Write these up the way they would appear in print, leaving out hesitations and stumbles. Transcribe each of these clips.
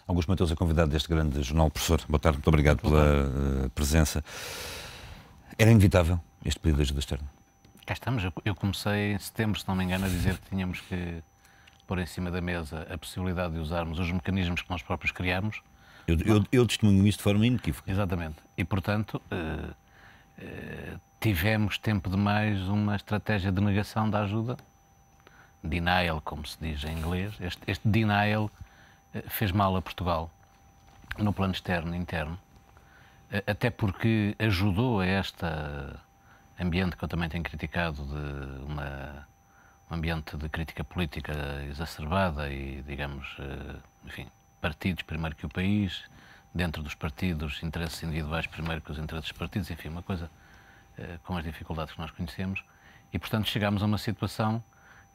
Augusto Mateus é convidado deste grande jornal. Professor, boa tarde, muito obrigado pela presença. Era inevitável este pedido de ajuda externa? Cá estamos. Eu comecei em setembro, se não me engano, a dizer que tínhamos que pôr em cima da mesa a possibilidade de usarmos os mecanismos que nós próprios criamos. Eu testemunho isso de forma inequívoca. Exatamente. E, portanto, tivemos tempo demais uma estratégia de negação da ajuda. Denial, como se diz em inglês. Este denial fez mal a Portugal, no plano externo e interno, até porque ajudou a este ambiente que eu também tenho criticado, de um ambiente de crítica política exacerbada e, digamos, enfim, partidos primeiro que o país, dentro dos partidos, interesses individuais primeiro que os interesses dos partidos, enfim, uma coisa com as dificuldades que nós conhecemos. E, portanto, chegámos a uma situação,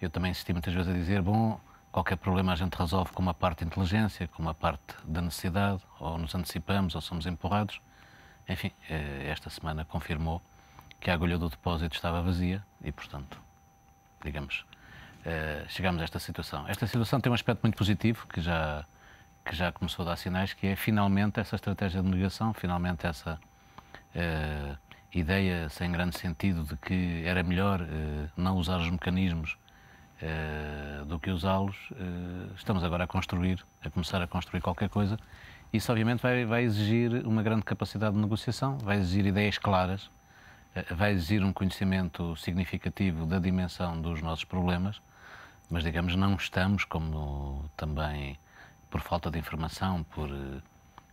eu também insisti muitas vezes a dizer, bom, qualquer problema a gente resolve com uma parte de inteligência, com uma parte da necessidade, ou nos antecipamos, ou somos empurrados. Enfim, esta semana confirmou que a agulha do depósito estava vazia e, portanto, digamos, chegámos a esta situação. Esta situação tem um aspecto muito positivo, que já começou a dar sinais, que é finalmente essa estratégia de negação, finalmente essa ideia sem grande sentido de que era melhor não usar os mecanismos do que usá-los. Estamos agora a começar a construir qualquer coisa. Isso obviamente vai exigir uma grande capacidade de negociação, vai exigir ideias claras, vai exigir um conhecimento significativo da dimensão dos nossos problemas, mas, digamos, não estamos, como também por falta de informação, por,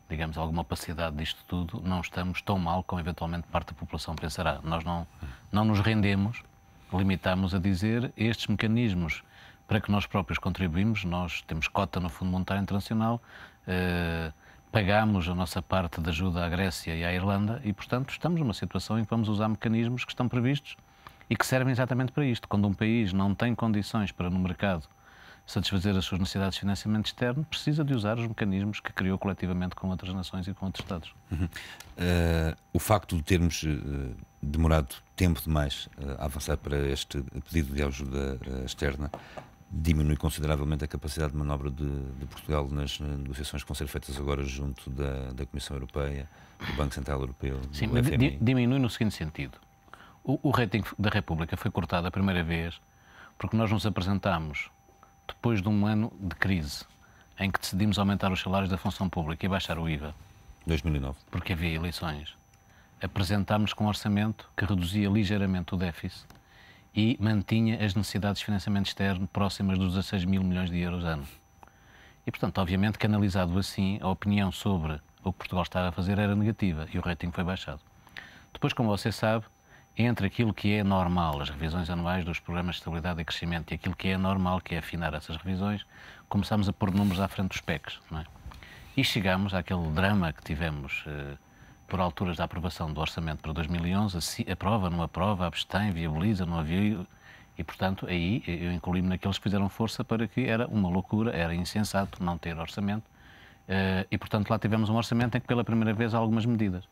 digamos, alguma opacidade disto tudo, não estamos tão mal como eventualmente parte da população pensará. Nós não nos rendemos, limitamos a dizer estes mecanismos para que nós próprios contribuímos, nós temos cota no Fundo Monetário Internacional, pagamos a nossa parte de ajuda à Grécia e à Irlanda e, portanto, estamos numa situação em que vamos usar mecanismos que estão previstos e que servem exatamente para isto. Quando um país não tem condições para, no mercado, satisfazer as suas necessidades de financiamento externo, precisa de usar os mecanismos que criou coletivamente com outras nações e com outros Estados. O facto de termos demorado tempo demais a avançar para este pedido de ajuda externa diminui consideravelmente a capacidade de manobra de Portugal nas negociações que vão ser feitas agora junto da Comissão Europeia, do Banco Central Europeu, Sim, do FMI. Diminui no seguinte sentido. O rating da República foi cortado a primeira vez porque nós nos apresentámos depois de um ano de crise em que decidimos aumentar os salários da função pública e baixar o IVA. 2009. Porque havia eleições. Apresentámos com um orçamento que reduzia ligeiramente o déficit e mantinha as necessidades de financiamento externo próximas dos 16 mil milhões de euros ano. E, portanto, obviamente que analisado assim, a opinião sobre o que Portugal estava a fazer era negativa e o rating foi baixado. Depois, como você sabe, entre aquilo que é normal, as revisões anuais dos programas de estabilidade e crescimento, e aquilo que é normal, que é afinar essas revisões, começámos a pôr números à frente dos PECs, não é? E chegámos àquele drama que tivemos por alturas da aprovação do orçamento para 2011, aprova, não aprova, abstém, viabiliza, não havia, e, portanto, aí eu incluí-me naqueles que fizeram força para que era uma loucura, era insensato não ter orçamento, e, portanto, lá tivemos um orçamento em que, pela primeira vez, há algumas medidas.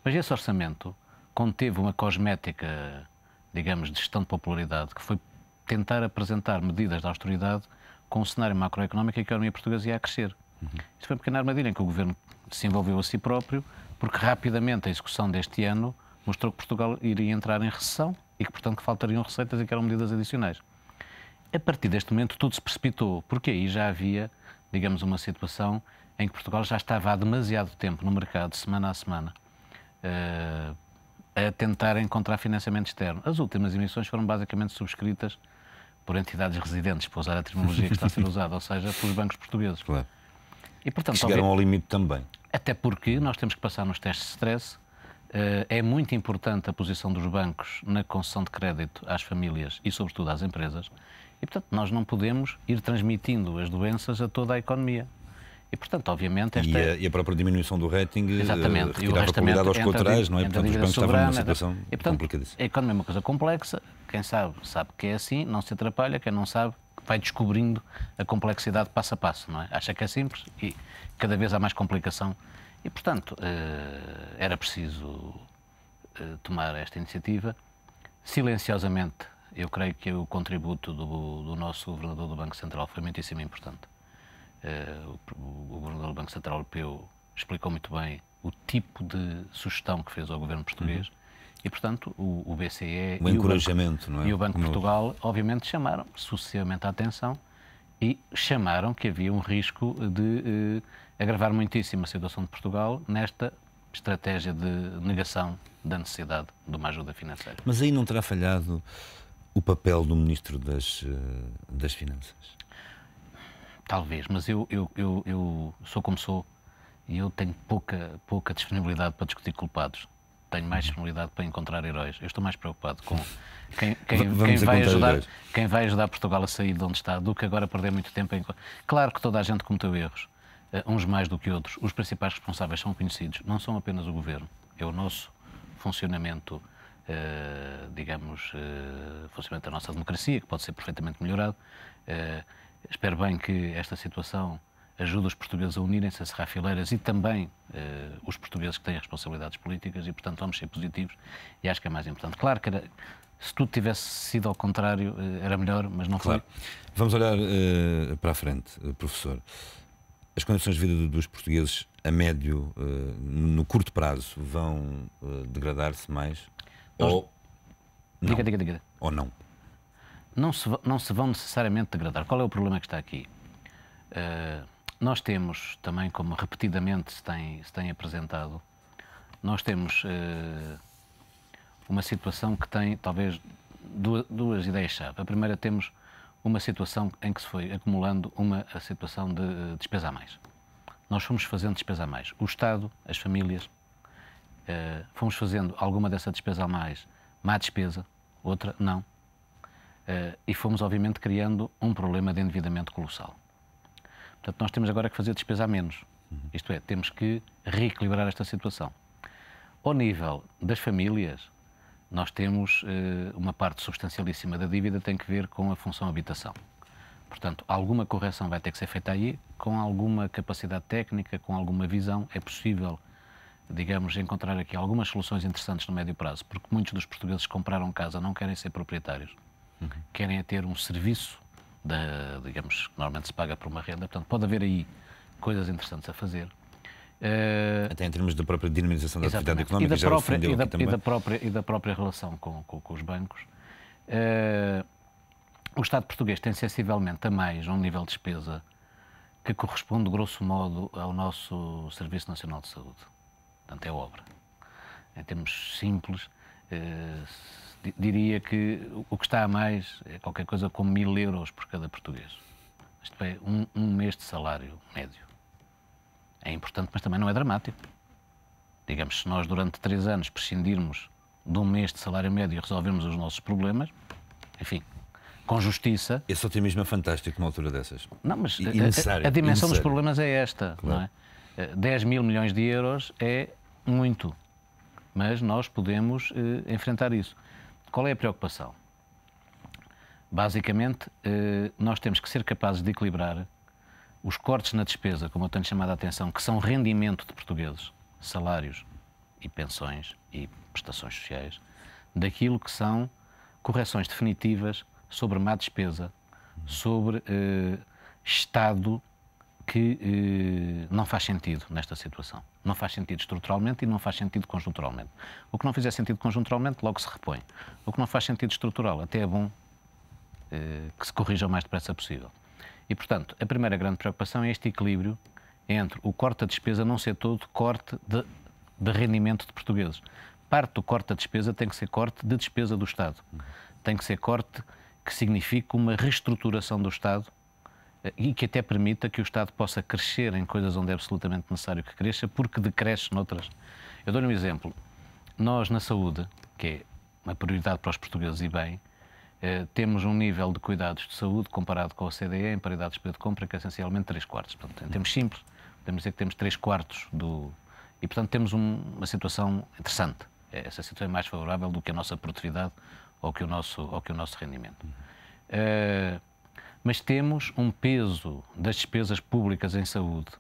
Mas esse orçamento conteve uma cosmética, digamos, de gestão de popularidade, que foi tentar apresentar medidas de austeridade com um cenário macroeconómico e que a economia portuguesa ia a crescer. Isto foi uma pequena armadilha em que o Governo se envolveu a si próprio, porque rapidamente a execução deste ano mostrou que Portugal iria entrar em recessão e que, portanto, que faltariam receitas e que eram medidas adicionais. A partir deste momento tudo se precipitou, porque aí já havia, digamos, uma situação em que Portugal já estava há demasiado tempo no mercado, semana a semana, a tentar encontrar financiamento externo. As últimas emissões foram basicamente subscritas por entidades residentes, para usar a terminologia que está a ser usada, ou seja, pelos bancos portugueses. Claro. E, portanto, chegaram ao limite também. Até porque nós temos que passar nos testes de stress. É muito importante a posição dos bancos na concessão de crédito às famílias e, sobretudo, às empresas. E, portanto, nós não podemos ir transmitindo as doenças a toda a economia. E, portanto, obviamente... E a própria diminuição do rating retirava a qualidade aos colaterais, não é? Portanto, os bancos estavam numa situação complicadíssima. A economia é uma coisa complexa. Quem sabe que é assim, não se atrapalha. Quem não sabe, vai descobrindo a complexidade passo a passo, não é? Acha que é simples e cada vez há mais complicação. E, portanto, era preciso tomar esta iniciativa. Silenciosamente, eu creio que o contributo do nosso Governador do Banco Central foi muitíssimo importante. O Governador do Banco Central Europeu explicou muito bem o tipo de sugestão que fez ao governo português e, portanto, o BCE o encorajamento, não é? E o Banco de Portugal, obviamente, chamaram sucessivamente a atenção e chamaram que havia um risco de agravar muitíssimo a situação de Portugal nesta estratégia de negação da necessidade de uma ajuda financeira. Mas aí não terá falhado o papel do Ministro das Finanças? Talvez, mas eu sou como sou e eu tenho pouca disponibilidade para discutir culpados. Tenho mais disponibilidade para encontrar heróis. Eu estou mais preocupado com quem vai ajudar Portugal a sair de onde está do que agora perder muito tempo em... Claro que toda a gente cometeu erros, uns mais do que outros. Os principais responsáveis são conhecidos, não são apenas o Governo. É o nosso funcionamento, funcionamento da nossa democracia, que pode ser perfeitamente melhorado. Espero bem que esta situação ajude os portugueses a unirem-se, a cerrar fileiras e também os portugueses que têm responsabilidades políticas e, portanto, vamos ser positivos e acho que é mais importante. Claro que se tudo tivesse sido ao contrário, era melhor, mas não foi. Vamos olhar para a frente, professor. As condições de vida dos portugueses a médio, no curto prazo, vão degradar-se mais? Ou não? Diga. Ou não? Não se vão necessariamente degradar. Qual é o problema que está aqui? Nós temos também, como repetidamente se tem apresentado, nós temos uma situação que tem talvez duas ideias-chave. A primeira, temos uma situação em que se foi acumulando a situação de despesa a mais. Nós fomos fazendo despesa a mais. O Estado, as famílias, fomos fazendo alguma dessa despesa a mais, má despesa, outra não. E fomos, obviamente, criando um problema de endividamento colossal. Portanto, nós temos agora que fazer despesa a menos. Isto é, temos que reequilibrar esta situação. Ao nível das famílias, nós temos uma parte substancialíssima da dívida que tem que ver com a função habitação. Portanto, alguma correção vai ter que ser feita aí, com alguma capacidade técnica, com alguma visão. É possível, digamos, encontrar aqui algumas soluções interessantes no médio prazo, porque muitos dos portugueses que compraram casa não querem ser proprietários, querem ter um serviço, digamos, que normalmente se paga por uma renda. Portanto, pode haver aí coisas interessantes a fazer. Até em termos da própria dinamização da atividade económica, e da própria relação com os bancos. O Estado português tem sensivelmente a mais um nível de despesa que corresponde, grosso modo, ao nosso Serviço Nacional de Saúde. Portanto, é obra. Em termos simples, diria que o que está a mais é qualquer coisa como 1.000 euros por cada português. Isto é um mês de salário médio. É importante, mas também não é dramático. Digamos, se nós durante 3 anos prescindirmos de um mês de salário médio e resolvermos os nossos problemas, enfim, com justiça... Esse otimismo é fantástico numa altura dessas. Não, mas a dimensão dos problemas é esta, claro. Não é? 10 mil milhões de euros é muito, mas nós podemos enfrentar isso. Qual é a preocupação? Basicamente, nós temos que ser capazes de equilibrar os cortes na despesa, como eu tenho chamado a atenção, que são rendimento de portugueses, salários e pensões e prestações sociais, daquilo que são correções definitivas sobre má despesa, sobre Estado que não faz sentido nesta situação. Não faz sentido estruturalmente e não faz sentido conjunturalmente. O que não fizer sentido conjunturalmente, logo se repõe. O que não faz sentido estrutural, até é bom que se corrija o mais depressa possível. E, portanto, a primeira grande preocupação é este equilíbrio entre o corte da despesa não ser todo corte de rendimento de portugueses. Parte do corte da despesa tem que ser corte de despesa do Estado. Tem que ser corte que signifique uma reestruturação do Estado e que até permita que o Estado possa crescer em coisas onde é absolutamente necessário que cresça, porque decresce noutras. Eu dou-lhe um exemplo. Nós, na saúde, que é uma prioridade para os portugueses e bem, temos um nível de cuidados de saúde comparado com a OCDE em paridade de despesa de compra que é essencialmente 3/4. Portanto, em termos simples, podemos dizer que temos 3/4 do... E, portanto, temos uma situação interessante. Essa situação é mais favorável do que a nossa produtividade ou que o nosso rendimento. Mas temos um peso das despesas públicas em saúde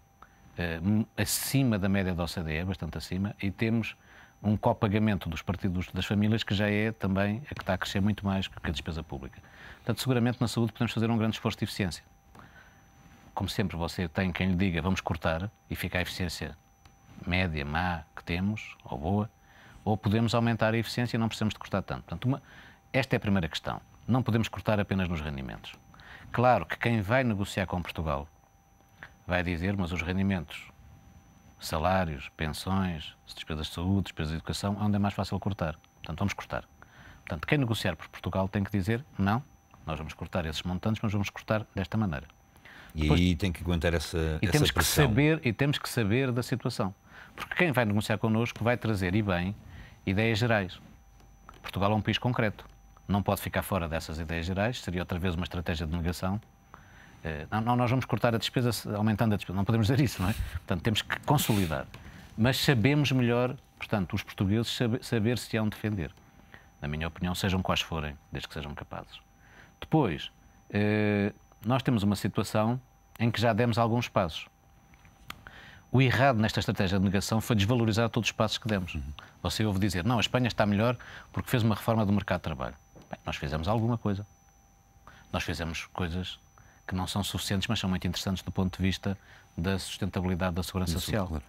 acima da média da OCDE, bastante acima, e temos um copagamento dos partidos das famílias que já é também a que está a crescer muito mais que a despesa pública. Portanto, seguramente na saúde podemos fazer um grande esforço de eficiência. como sempre, você tem quem lhe diga vamos cortar e fica a eficiência média, má que temos, ou boa, ou podemos aumentar a eficiência e não precisamos de cortar tanto. Portanto, esta é a primeira questão. Não podemos cortar apenas nos rendimentos. Claro que quem vai negociar com Portugal vai dizer, mas os rendimentos, salários, pensões, despesas de saúde, despesas de educação, é onde é mais fácil cortar. Portanto, vamos cortar. Portanto, quem negociar por Portugal tem que dizer, não, nós vamos cortar esses montantes, mas vamos cortar desta maneira. E depois, aí tem que aguentar essa pressão. Temos que saber da situação. Porque quem vai negociar connosco vai trazer, e bem, ideias gerais. Portugal é um país concreto. Não pode ficar fora dessas ideias gerais, seria outra vez uma estratégia de negação. Não, nós vamos cortar a despesa aumentando a despesa. Não podemos dizer isso, não é? Portanto, temos que consolidar. Mas sabemos melhor, portanto, os portugueses saber se hão defender. Na minha opinião, sejam quais forem, desde que sejam capazes. Depois, nós temos uma situação em que já demos alguns passos. O errado nesta estratégia de negação foi desvalorizar todos os passos que demos. Você ouve dizer, não, a Espanha está melhor porque fez uma reforma do mercado de trabalho. Bem, nós fizemos alguma coisa. Nós fizemos coisas que não são suficientes, mas são muito interessantes do ponto de vista da sustentabilidade da segurança social. Claro.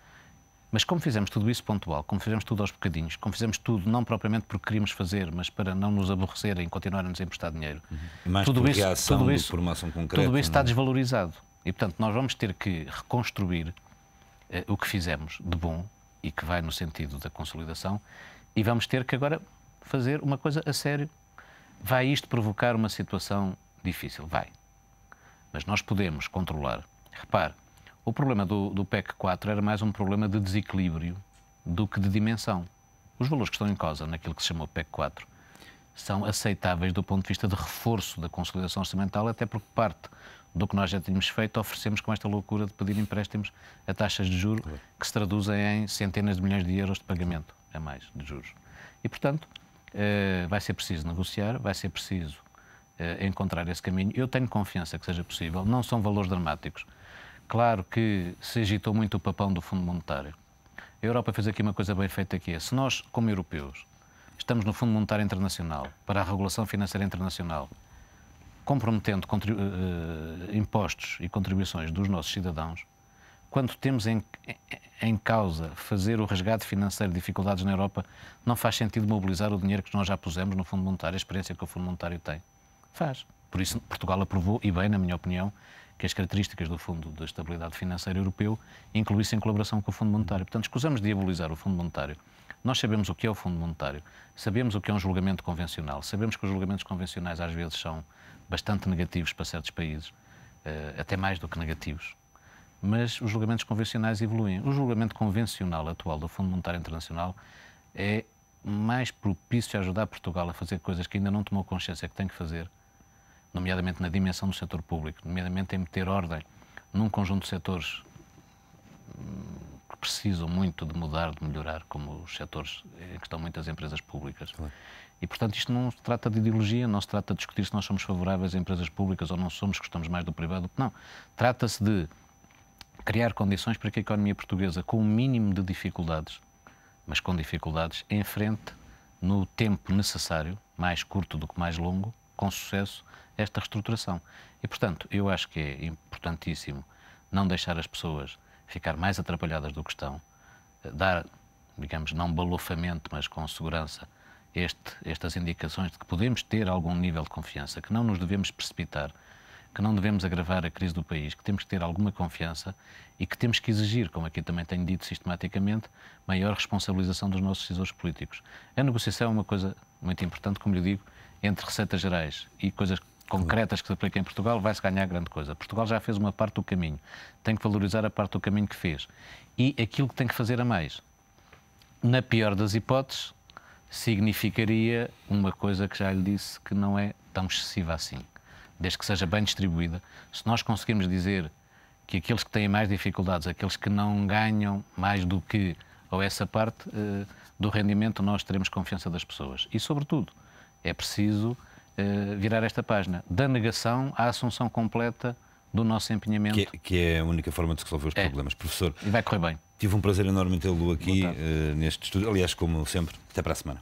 Mas como fizemos tudo isso pontual, como fizemos tudo aos bocadinhos, como fizemos tudo não propriamente porque queríamos fazer, mas para não nos aborrecerem e continuarem-nos a emprestar dinheiro, mais tudo por isso, reação tudo isso, por uma ação concreta. Tudo isso está desvalorizado. E, portanto, nós vamos ter que reconstruir o que fizemos de bom e que vai no sentido da consolidação e vamos ter que agora fazer uma coisa a sério. Vai isto provocar uma situação difícil? Vai. Mas nós podemos controlar. Repare, o problema do PEC 4 era mais um problema de desequilíbrio do que de dimensão. Os valores que estão em causa naquilo que se chamou PEC 4 são aceitáveis do ponto de vista de reforço da consolidação orçamental, até porque parte do que nós já tínhamos feito oferecemos com esta loucura de pedir empréstimos a taxas de juros que se traduzem em centenas de milhões de euros de pagamento a mais de juros. E, portanto, vai ser preciso negociar, vai ser preciso encontrar esse caminho. Eu tenho confiança que seja possível. Não são valores dramáticos. Claro que se agitou muito o papão do Fundo Monetário. A Europa fez aqui uma coisa bem feita que é, se nós, como europeus, estamos no Fundo Monetário Internacional para a regulação financeira internacional, comprometendo impostos e contribuições dos nossos cidadãos, quando temos em causa fazer o resgate financeiro de dificuldades na Europa, não faz sentido mobilizar o dinheiro que nós já pusemos no Fundo Monetário, a experiência que o Fundo Monetário tem. Faz. Por isso, Portugal aprovou, e bem, na minha opinião, que as características do Fundo de Estabilidade Financeira Europeu incluíssem colaboração com o Fundo Monetário. Portanto, escusamos de diabolizar o Fundo Monetário. Nós sabemos o que é o Fundo Monetário, sabemos o que é um julgamento convencional, sabemos que os julgamentos convencionais às vezes são bastante negativos para certos países, até mais do que negativos, mas os julgamentos convencionais evoluem. O julgamento convencional atual do Fundo Monetário Internacional é mais propício a ajudar Portugal a fazer coisas que ainda não tomou consciência que tem que fazer, nomeadamente na dimensão do setor público, nomeadamente em meter ordem num conjunto de setores que precisam muito de mudar, de melhorar, como os setores em que estão muitas empresas públicas. Claro. E, portanto, isto não se trata de ideologia, não se trata de discutir se nós somos favoráveis a empresas públicas ou não somos, gostamos mais do privado. Não. Trata-se de criar condições para que a economia portuguesa, com o mínimo de dificuldades, mas com dificuldades, enfrente no tempo necessário, mais curto do que mais longo, com sucesso, esta reestruturação. E, portanto, eu acho que é importantíssimo não deixar as pessoas ficar mais atrapalhadas do que estão, dar, digamos, não balofamento, mas com segurança, estas indicações de que podemos ter algum nível de confiança, que não nos devemos precipitar, que não devemos agravar a crise do país, que temos que ter alguma confiança e que temos que exigir, como aqui também tenho dito sistematicamente, maior responsabilização dos nossos decisores políticos. A negociação é uma coisa muito importante, como lhe digo, entre receitas gerais e coisas concretas que se aplicam em Portugal, vai-se ganhar grande coisa. Portugal já fez uma parte do caminho, tem que valorizar a parte do caminho que fez. E aquilo que tem que fazer a mais, na pior das hipóteses, significaria uma coisa que já lhe disse que não é tão excessiva assim, desde que seja bem distribuída. Se nós conseguirmos dizer que aqueles que têm mais dificuldades, aqueles que não ganham mais do que, ou essa parte do rendimento, nós teremos confiança das pessoas. E, sobretudo, é preciso virar esta página da negação à assunção completa do nosso empenhamento. Que é a única forma de resolver os problemas. Professor, e vai correr bem. Tive um prazer enorme em tê-lo aqui neste estúdio. Aliás, como sempre, até para a semana.